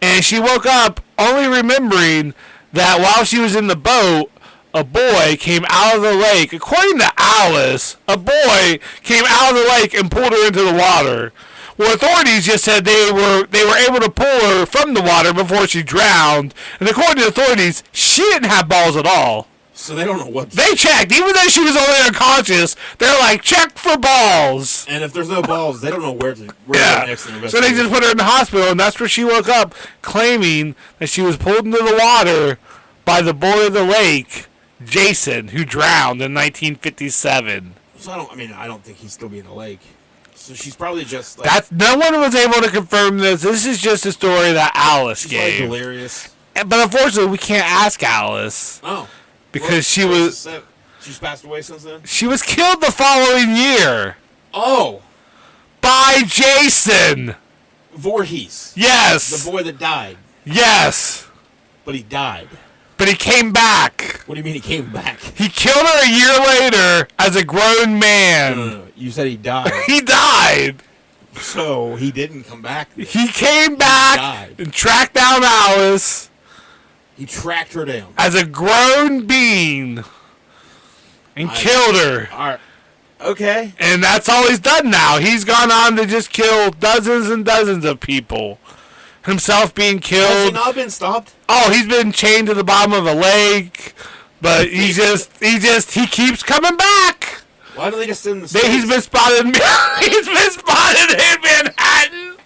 And she woke up only remembering that while she was in the boat, a boy came out of the lake. According to Alice, a boy came out of the lake and pulled her into the water. Well, authorities just said they were able to pull her from the water before she drowned. And according to authorities, she didn't have balls at all. So they don't know what. They checked. Even though she was only unconscious, they're like, check for balls. And if there's no balls, they don't know where to go next. So they just put her in the hospital, and that's where she woke up, claiming that she was pulled into the water by the boy of the lake, Jason, who drowned in 1957. So I don't think he'd still be in the lake. So she's probably just like... No one was able to confirm this. This is just a story that Alice gave. She's delirious. But unfortunately, we can't ask Alice. Oh. Because she's passed away since then? She was killed the following year. Oh. By Jason. Voorhees. Yes. The boy that died. Yes. But he died. But he came back. What do you mean he came back? He killed her a year later as a grown man. No. You said he died. He died. So he didn't come back then. He came back and tracked down Alice. He tracked her down. As a grown being. And killed her. All right. Okay. And that's all he's done now. He's gone on to just kill dozens and dozens of people. Himself being killed. Has he not been stopped? Oh, he's been chained to the bottom of a lake. But he keeps coming back. Why don't they just send him to space? He's been spotted. He's been spotted in Manhattan.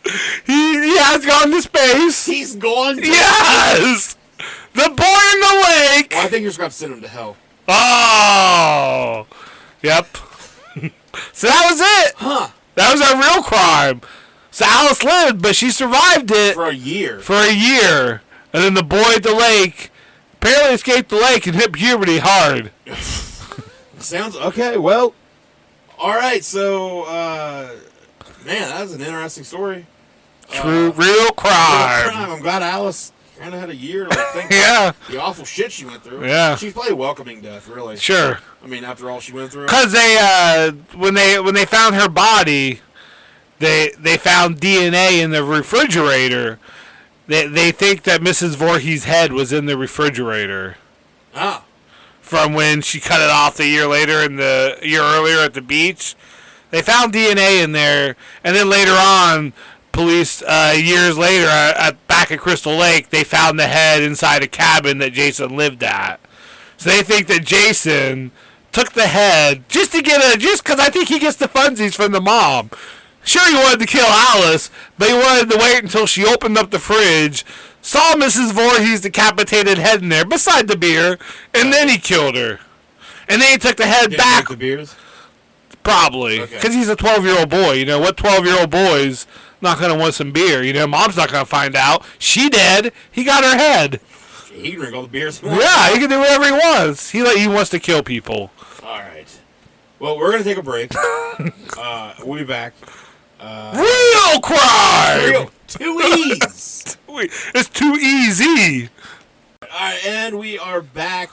He has gone to space. He's gone. Yes. The boy in the lake. Well, I think you're just going to send him to hell. Oh. Yep. So that was it. Huh. That was our real crime. So Alice lived, but she survived it. For a year. And then the boy at the lake apparently escaped the lake and hit puberty hard. Sounds okay. Well, all right. So, man, that was an interesting story. Real crime. I'm glad Alice kind of had a year to think about the awful shit she went through. Yeah. She's probably welcoming death, really. Sure. I mean, after all she went through. Because when they found her body, they found DNA in the refrigerator. They think that Mrs. Voorhees' head was in the refrigerator. Ah. From when she cut it off a year earlier at the beach. They found DNA in there, and then later on, police, years later, back at Crystal Lake, they found the head inside a cabin that Jason lived at. So they think that Jason took the head just because I think he gets the funsies from the mom. Sure, he wanted to kill Alice, but he wanted to wait until she opened up the fridge, saw Mrs. Voorhees' decapitated head in there beside the beer, and then he killed her. And then he took the head back. Did he drink the beers? Probably. Because he's a 12-year-old boy. What 12-year-old boy's not going to want some beer? Mom's not going to find out. She did. He got her head. He can drink all the beers he wants. Yeah, he can do whatever he wants. He wants to kill people. All right. Well, we're going to take a break. We'll be back. Real crime! Too easy. It's too easy. All right, and we are back.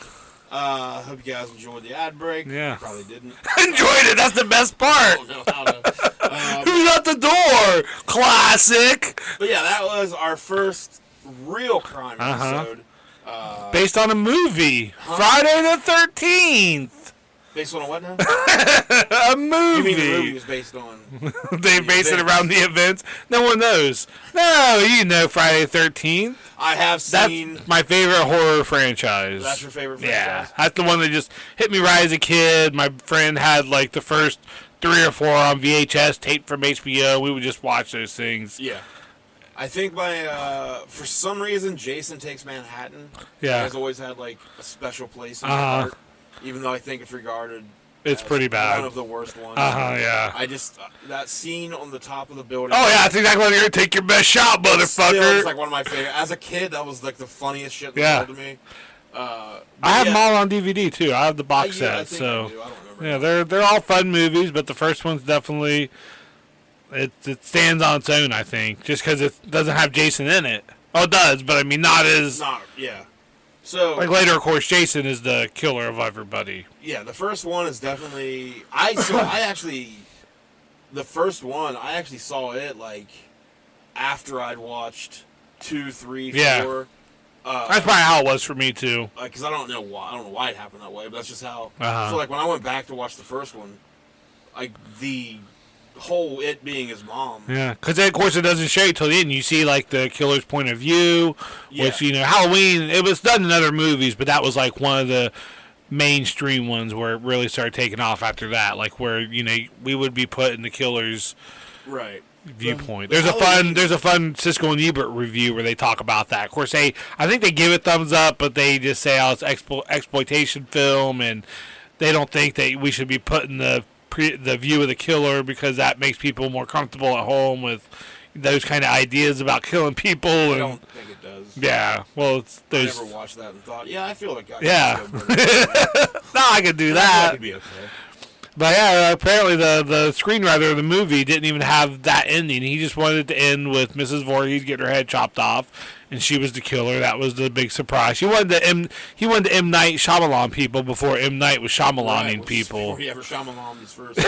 Hope you guys enjoyed the ad break. Yeah. Probably didn't. Enjoyed it. That's the best part. I don't know how to. Who's at the door? Classic. But yeah, that was our first real crime episode. Based on a movie. Friday the 13th. Based on what now? A movie. You mean the movie was based on? They base it around the events. No one knows. No, you know Friday the 13th. I have seen. That's my favorite horror franchise. That's your favorite franchise? Yeah, that's the one that just hit me right as a kid. My friend had like the first 3 or 4 on VHS taped from HBO. We would just watch those things. Yeah. I think for some reason, Jason Takes Manhattan has always had like a special place in my heart. Even though I think it's regarded it's pretty bad. One of the worst ones. Yeah. I just that scene on the top of the building. Oh yeah, that's exactly what you're gonna take your best shot, motherfucker. It's like one of my favorite. As a kid, that was like the funniest shit in the world to me. I have them all on DVD too. I have the box set, so I don't remember. Yeah, they're all fun movies, but the first one's definitely it stands on its own. I think just because it doesn't have Jason in it. Oh, it does, but I mean not as. So like later, of course, Jason is the killer of everybody. Yeah, the first one is definitely. The first one I actually saw it like after I'd watched 2, 3, 4. That's probably how it was for me too. Because I don't know why it happened that way, but that's just how. So like when I went back to watch the first one, like the whole it being his mom. Yeah, because of course it doesn't show you till the end. You see like the killer's point of view, which Halloween. It was done in other movies, but that was like one of the mainstream ones where it really started taking off after that. Like where we would be put in the killer's viewpoint. There's a fun Siskel and Ebert review where they talk about that. Of course, I think they give it thumbs up, but they just say it's exploitation film, and they don't think that we should be put in the view of the killer because that makes people more comfortable at home with those kind of ideas about killing people. I don't think it does. Yeah, well, I never watched that and thought, I feel like I I could do that. That could be okay. But yeah, apparently the screenwriter of the movie didn't even have that ending. He just wanted it to end with Mrs. Voorhees getting her head chopped off, and she was the killer. That was the big surprise. He wanted to M. Night Shyamalan people before M. Night was Shyamalaning people. Before he ever Shyamalan his first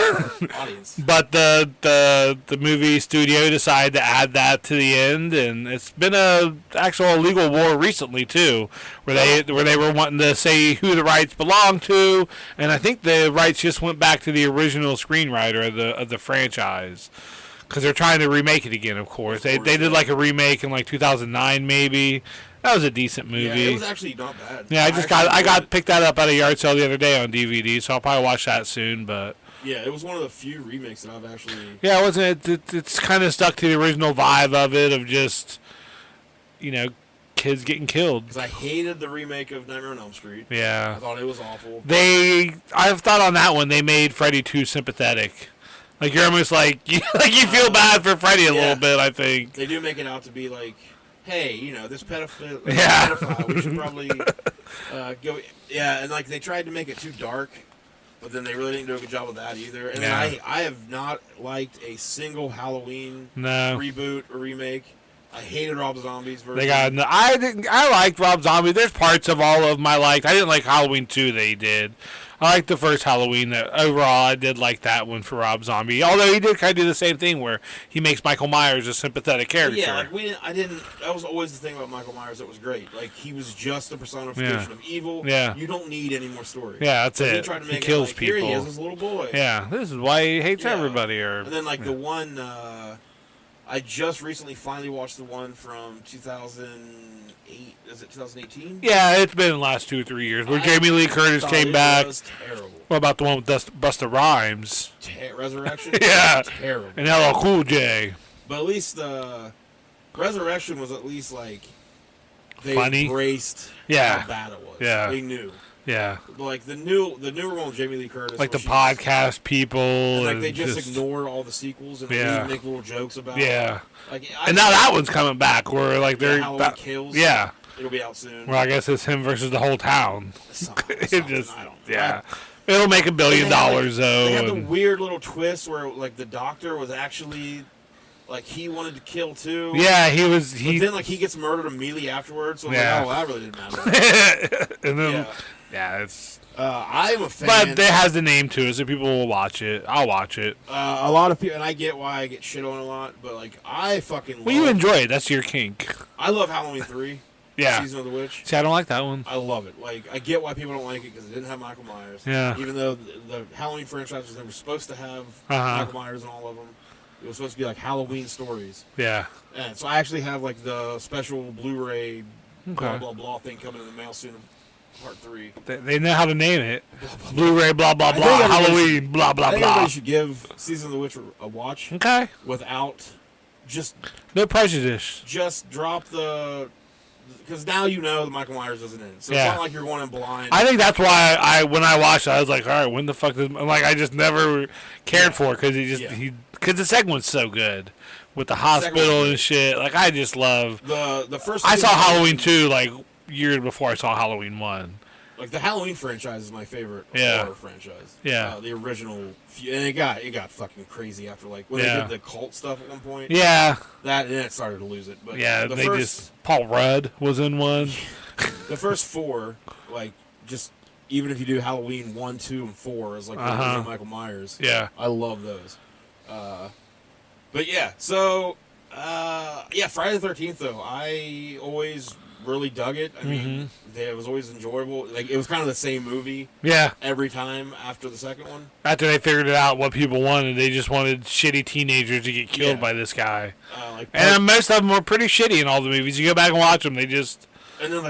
audience. But the movie studio decided to add that to the end, and it's been a actual legal war recently too, where they were wanting to say who the rights belong to, and I think the rights just went back to the original screenwriter of the franchise. Because they're trying to remake it again, of course. They did like a remake in like 2009, maybe. That was a decent movie. Yeah, it was actually not bad. Yeah, I got picked that up at a yard sale the other day on DVD, so I'll probably watch that soon. But yeah, it was one of the few remakes that I've actually. Yeah, it wasn't. It's kind of stuck to the original vibe of it, of just kids getting killed. Because I hated the remake of Nightmare on Elm Street. Yeah, I thought it was awful. I've thought on that one they made Freddy too sympathetic. Like you're almost like you feel bad for Freddy a little bit. I think they do make it out to be like, hey, this pedophile. We should probably go. Yeah, and like they tried to make it too dark, but then they really didn't do a good job of that either. And then I have not liked a single Halloween reboot or remake. I hated Rob Zombie's version. I liked Rob Zombie. There's parts of all of them I liked. I didn't like Halloween 2 they did. I liked the first Halloween. Overall, I did like that one for Rob Zombie. Although he did kind of do the same thing where he makes Michael Myers a sympathetic character. Yeah, that was always the thing about Michael Myers that was great. Like, he was just a personification of evil. Yeah. You don't need any more story. Yeah, that's it. He tried to make kills it like, people. Here he is, this little boy. Yeah, this is why he hates everybody. And then, like, the one... I just recently finally watched the one from 2008. Is it 2018? Yeah, it's been the last 2 or 3 years. Where Jamie Lee Curtis came back. It was terrible. What about the one with Busta Rhymes? Resurrection? Yeah. Terrible. And LL Cool J. But at least the Resurrection was at least like they funny. Embraced how bad it was. Yeah. They knew. Yeah. Like the newer one with Jamie Lee Curtis. Like the podcast people. And like they just ignore all the sequels and make little jokes about it. Yeah. Like, and now that one's coming back where like they're Halloween Kills. Yeah. It'll be out soon. Well, I guess it's him versus the whole town. Something, I don't know. It'll make $1 billion though. They had the weird little twist where like the doctor was actually like he wanted to kill too. Yeah, but then like he gets murdered immediately afterwards. So I'm like, oh, that really didn't matter. And then it's. I'm a fan. But it has the name to it, so people will watch it. I'll watch it. A lot of people, and I get why I get shit on a lot, but like I fucking. Well, you enjoy it. That's your kink. I love Halloween 3. Yeah. Season of the Witch. See, I don't like that one. I love it. Like, I get why people don't like it because it didn't have Michael Myers. Yeah. Even though the Halloween franchise was never supposed to have Michael Myers in all of them. It was supposed to be like Halloween stories. Yeah. And so I actually have like the special Blu-ray blah blah blah thing coming in the mail soon. Part 3. They know how to name it. Blu-ray, blah, blah, blah. Halloween, blah, blah, I think blah. everybody should give Season of the Witch a watch. Okay. Without just... No prejudice. Just drop the... Because now you know that Michael Myers isn't in it. So Yeah. it's not like you're going in blind. I think that's why when I watched it, I was like, all right, when the fuck is... Like, I just never cared for it because because the second one's so good. With the hospital and shit. Like, I just love... The first... I saw Halloween 2, like... years before I saw Halloween 1. Like the Halloween franchise is my favorite horror franchise. Yeah. The original, and it got fucking crazy after like when they did the cult stuff at one point. Yeah. Then it started to lose it. But yeah, Paul Rudd was in one. The first 4, like just even if you do Halloween 1, 2, and 4 is like Michael Myers. Yeah. I love those. But yeah, so Friday the 13th though, I always really dug it. I mean, it was always enjoyable. Like it was kind of the same movie. Yeah. Every time after the second one. After they figured it out what people wanted, they just wanted shitty teenagers to get killed by this guy. And most of them were pretty shitty in all the movies. You go back and watch them, they just. And then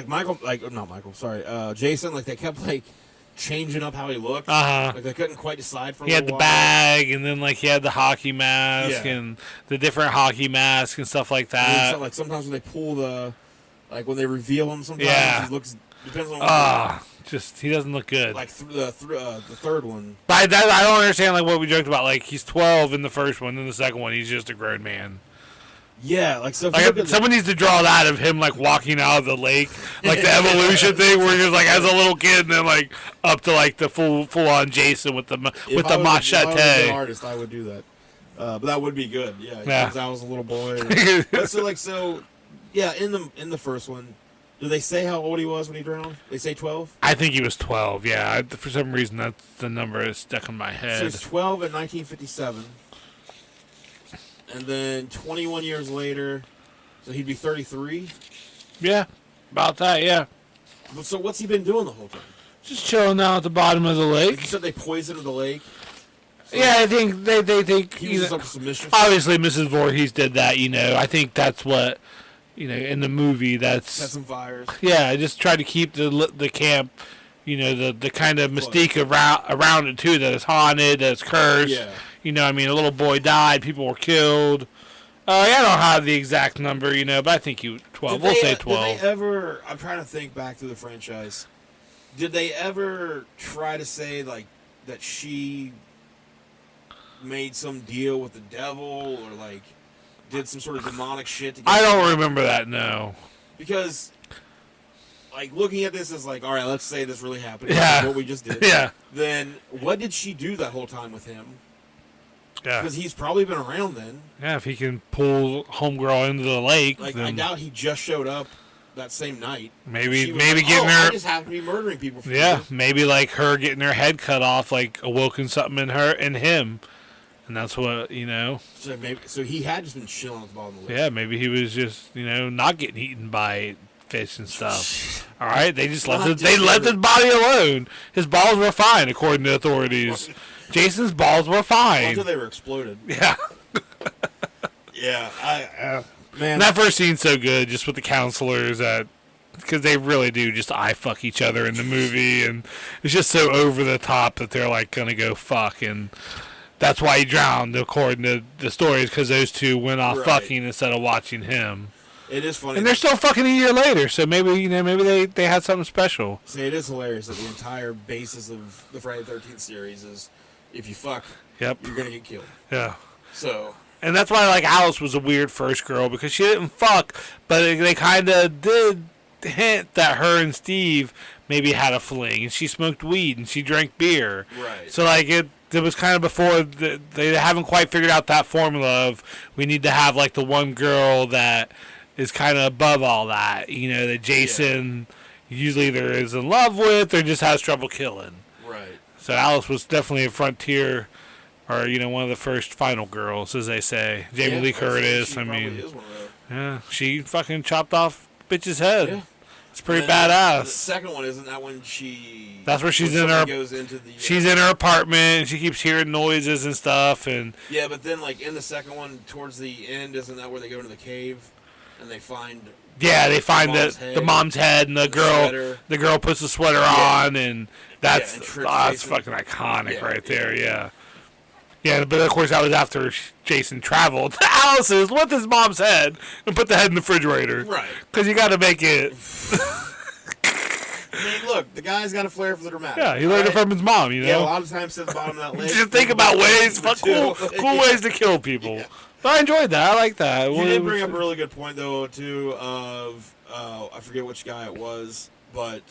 Jason, like they kept like changing up how he looked. Like they couldn't quite decide for. He had the bag, and then like he had the hockey mask, and the different hockey masks and stuff like that. So, like sometimes when they pull the. Like when they reveal him, sometimes he looks depends on. He doesn't look good. Like the third one. But I don't understand like what we joked about. Like he's 12 in the first one, and the second one he's just a grown man. Yeah, like so. Someone needs to draw that of him like walking out of the lake, like the evolution thing, where he's like as a little kid, and then like up to like the full on Jason with the machete. If I was an artist, I would do that. But that would be good. Yeah, because I was a little boy. Yeah, in the first one, do they say how old he was when he drowned? They say 12? I think he was 12, yeah. For some reason, that's the number that's stuck in my head. So he's 12 in 1957. And then 21 years later, so he'd be 33? Yeah, about that, yeah. So what's he been doing the whole time? Just chilling out at the bottom of the lake. Like you said they poisoned the lake? So yeah, I think they think... He was up to some mischief? Obviously, Mrs. Voorhees did that, I think that's what... in the movie, that's... Set some fires. Yeah, I just tried to keep the camp, the kind of mystique around it, too, that it's haunted, that it's cursed. Yeah. A little boy died, people were killed. I don't have the exact number, but I think 12. We'll say 12. Did they ever... I'm trying to think back to the franchise. Did they ever try to say, like, that she made some deal with the devil, or, like... did some sort of demonic shit to get I don't remember that, no. Because, like, looking at this as like, all right, let's say this really happened. Yeah. What we just did. Yeah. Then, what did she do that whole time with him? Yeah. Because he's probably been around then. Yeah, if he can pull homegirl into the lake. Like, then I doubt he just showed up that same night. Maybe Like, getting her... I just happen to be murdering people for Yeah, you. maybe like her getting her head cut off, like awoken something in her and him. And that's what, So he had just been chilling at the bottom of the lake. Yeah, maybe he was just, not getting eaten by fish and stuff. All right, they just let his body alone. His balls were fine, according to authorities. Jason's balls were fine. Until they were exploded. Yeah. Yeah, man. That first scene's so good, just with the counselors because they really do just eye fuck each other in the movie, and it's just so over the top that they're like gonna go fuck, and that's why he drowned, according to the stories, because those two went off fucking instead of watching him. It is funny. And they're still fucking a year later, so maybe they had something special. See, it is hilarious that the entire basis of the Friday the 13th series is if you fuck, you're going to get killed. Yeah. So. And that's why, like, Alice was a weird first girl, because she didn't fuck, but they kind of did hint that her and Steve maybe had a fling, and she smoked weed, and she drank beer. Right. So, like, it was kind of before, they haven't quite figured out that formula of we need to have, like, the one girl that is kind of above all that, that Jason usually either is in love with or just has trouble killing. Right. So Alice was definitely a frontier, or, one of the first final girls, as they say. Jamie Lee Curtis, She probably is one of those. yeah, she fucking chopped off bitch's head. Yeah. It's pretty The badass. second one, isn't that when she? That's where she's in someone her. Goes into the. She's in her apartment and she keeps hearing noises and stuff. And Yeah, but then like in the second one, towards the end, isn't that where they go into the cave and they find? yeah, they find the mom's head and the girl. sweater. The girl puts the sweater Yeah. on, and that's and that's Jason. fucking iconic Yeah, right there. Yeah. Yeah, but of course that was after Jason traveled to Alice's with his mom's head and put the head in the refrigerator. Right. Because you got to make it. I mean, look, the guy's got a flair for the dramatic. Yeah, he learned it from his mom, you know? Yeah, a lot of times to the bottom of that list. Just think about ways, cool ways to kill people. Yeah. But I enjoyed that. I like that. You did bring up a really good point, though, too, of, I forget which guy it was, but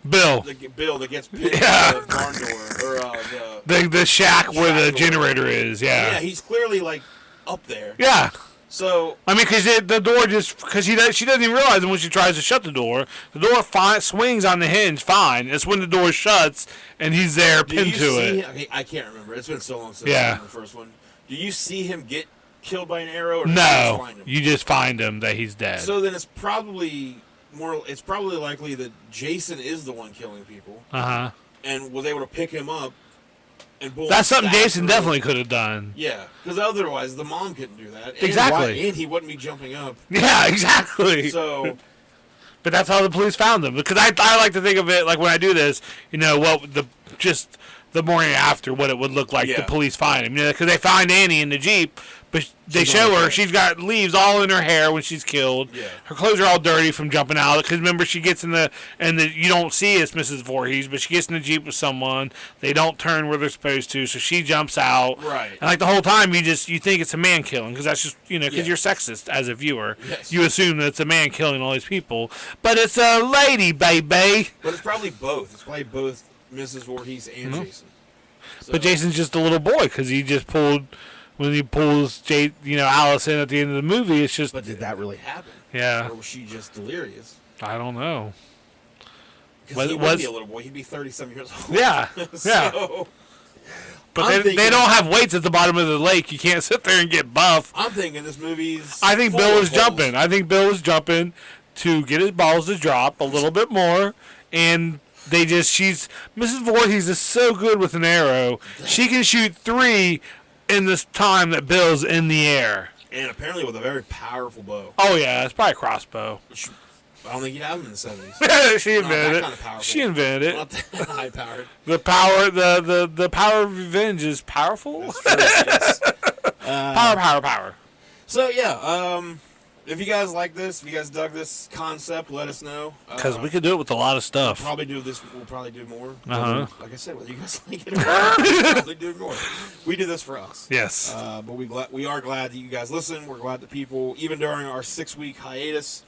Bill. Bill that gets pinned Yeah. to the barn door, or The shack where the Shack door. generator is, yeah, yeah. he's clearly, like, up there. Yeah. So, I mean, because the door because she doesn't even realize it when she tries to shut the door swings on the hinge fine. It's when the door shuts and he's there do pinned you to see it. him, I can't remember. It's been so long since Yeah. I've seen the first one. Do you see him get killed by an arrow, or do you just No, find him? you just find him that he's dead. So then it's probably likely that Jason is the one killing people Uh-huh. and was able to pick him up and boom. That's something stab Jason through. definitely could have done. Yeah, because otherwise the mom couldn't do that. And Exactly. and he wouldn't be jumping up. Yeah, exactly. So But that's how the police found him. Because I like to think of it like when I do this, you know, just the morning after what it would look like the Yeah. police find him. You know, because they find Annie in the Jeep, but they She's show on her her. she's got leaves all in her hair when she's killed. Yeah. Her clothes are all dirty from jumping out. Because remember, she gets in you don't see it's Mrs. Voorhees, but she gets in the Jeep with someone. They don't turn where they're supposed to, so she jumps out. Right. And like the whole time, you think it's a man killing because that's just because Yeah. you're sexist as a viewer. Yes. You assume that it's a man killing all these people, but it's a lady, baby. but it's probably both. It's probably both Mrs. Voorhees and Jason. So, But Jason's just a little boy because he just pulled when he pulls Alice in at the end of the movie. It's just But did that really happen? yeah. Or was she just delirious? I don't know. Because he would be a little boy. He'd be 30-some years old. Yeah, yeah. So, But I'm they thinking- don't have weights at the bottom of the lake. You can't sit there and get buff. I'm thinking this movie's. I think full Bill of was holes. jumping. I think Bill was jumping to get his balls to drop a little bit more, and she's Mrs. Voorhees is so good with an arrow. She can shoot 3 in this time that Bill's in the air. And apparently with a very powerful bow. Oh yeah, it's probably a crossbow. Which I don't think you'd have them in the 70s. She Not invented that it. kind of powerful. She invented it. Not that high powered. The power, the power of revenge is powerful. That's true, yes. Power. So yeah, if you guys like this, if you guys dug this concept, let us know. Because we could do it with a lot of stuff. We'll probably do more. Uh-huh. Like I said, whether you guys like it or not, we'll probably do more. We do this for us. Yes. But we are glad that you guys listen. We're glad that people, even during our 6-week hiatus,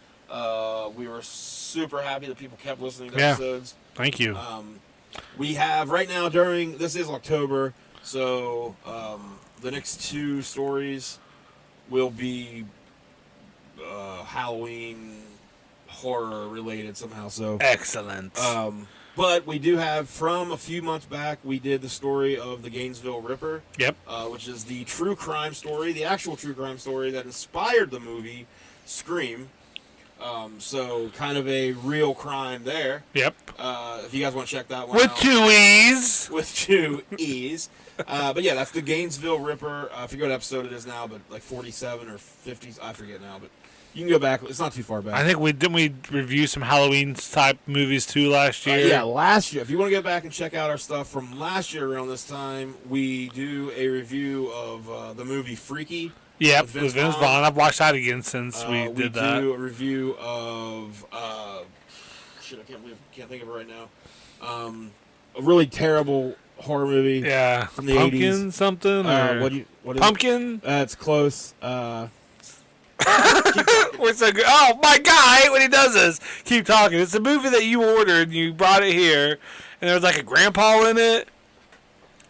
we were super happy that people kept listening to episodes. Thank you. We have right now this is October, so the next 2 stories will be Halloween horror related somehow. So Excellent. but we do have from a few months back. We did the story of the Gainesville Ripper. Yep. Which is the true crime story, the actual true crime story that inspired the movie Scream. So kind of a real crime there. Yep. If you guys want to check that one With out. 2 E's. With 2 E's. But yeah, that's the Gainesville Ripper. I forget what episode it is now, but like 47 or 50. I forget now, but you can go back. It's not too far back. I think we review some Halloween type movies too last year. Yeah, last year. If you want to go back and check out our stuff from last year around this time, we do a review of the movie Freaky. Yep. With With Vince Vince Vaughn. Vaughn. I've watched that again since we did that. We do a review of I can't think of it right now. A really terrible horror movie. Yeah. From the Pumpkin 80s. something or What is Pumpkin? It's close. We're so good. Oh my God! I hate when he does this. Keep talking. It's a movie that you ordered and you brought it here, and there was like a grandpa in it,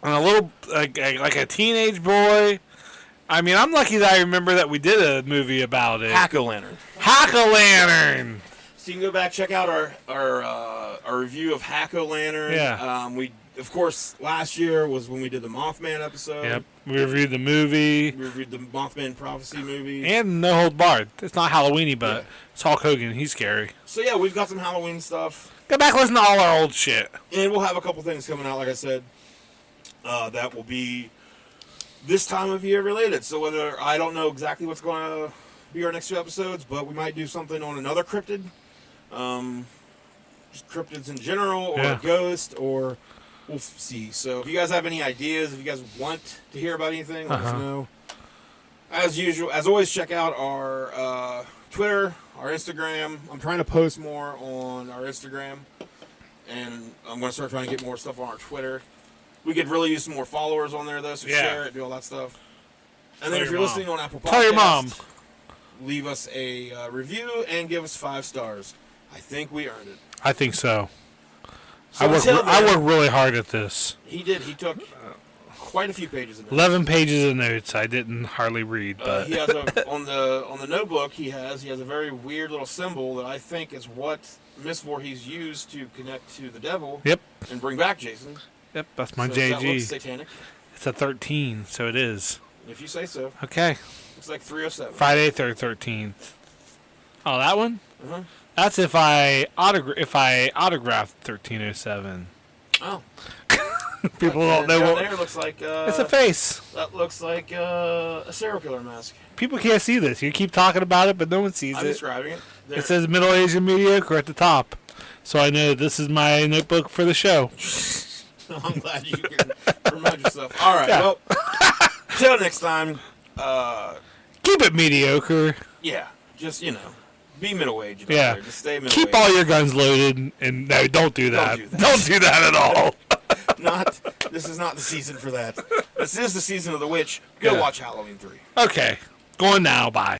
and a little like a teenage boy. I mean, I'm lucky that I remember that we did a movie about it. Hack-O-Lantern. Hack-O-Lantern. So you can go back check out our review of Hack-O-Lantern. Yeah. We of course, last year was when we did the Mothman episode. Yep. We reviewed the movie. We reviewed the Mothman Prophecy movie. And No Holds Barred. It's not Halloweeny, but it's Hulk Hogan. He's scary. So yeah, we've got some Halloween stuff. Go back and listen to all our old shit. And we'll have a couple things coming out, like I said, that will be this time of year related. So whether, I don't know exactly what's going to be our next 2 episodes, but we might do something on another cryptid. Just cryptids in general, or a ghost, or we'll see. So if you guys have any ideas, if you guys want to hear about anything, let us know. As usual, as always, check out our Twitter, our Instagram. I'm trying to post more on our Instagram, and I'm going to start trying to get more stuff on our Twitter. We could really use some more followers on there, though, so share it, do all that stuff. And then if you're listening on Apple Podcasts, tell your mom. Leave us a review and give us 5 stars. I think we earned it. I think so. So I work really hard at this. He did. He took quite a few pages of notes. 11 pages of notes. I didn't hardly read, but he has on the notebook he has a very weird little symbol that I think is what Miss Voorhees used to connect to the devil. Yep. And bring back Jason. Yep, that's my so JG. That looks satanic. It's a 13, so it is. If you say so. Okay. Looks like 307. Friday, 13th. Oh, that one? Uh-huh. That's if I autographed 1307. Oh. People don't know what. There looks like. It's a face. That looks like a serial killer mask. People can't see this. You keep talking about it, but no one sees I'm it. describing it. There. It says Middle Asian Mediocre at the top. So I know this is my notebook for the show. I'm glad you can remind yourself. All right, well, till next time. Keep it mediocre. Yeah, just, be middle-aged. Yeah. There. Just stay middle-aged. Keep all your guns loaded, and no, don't do that. Don't do that at all. This is not the season for that. This is the season of the witch. Go watch Halloween 3. Okay. Going now. Bye.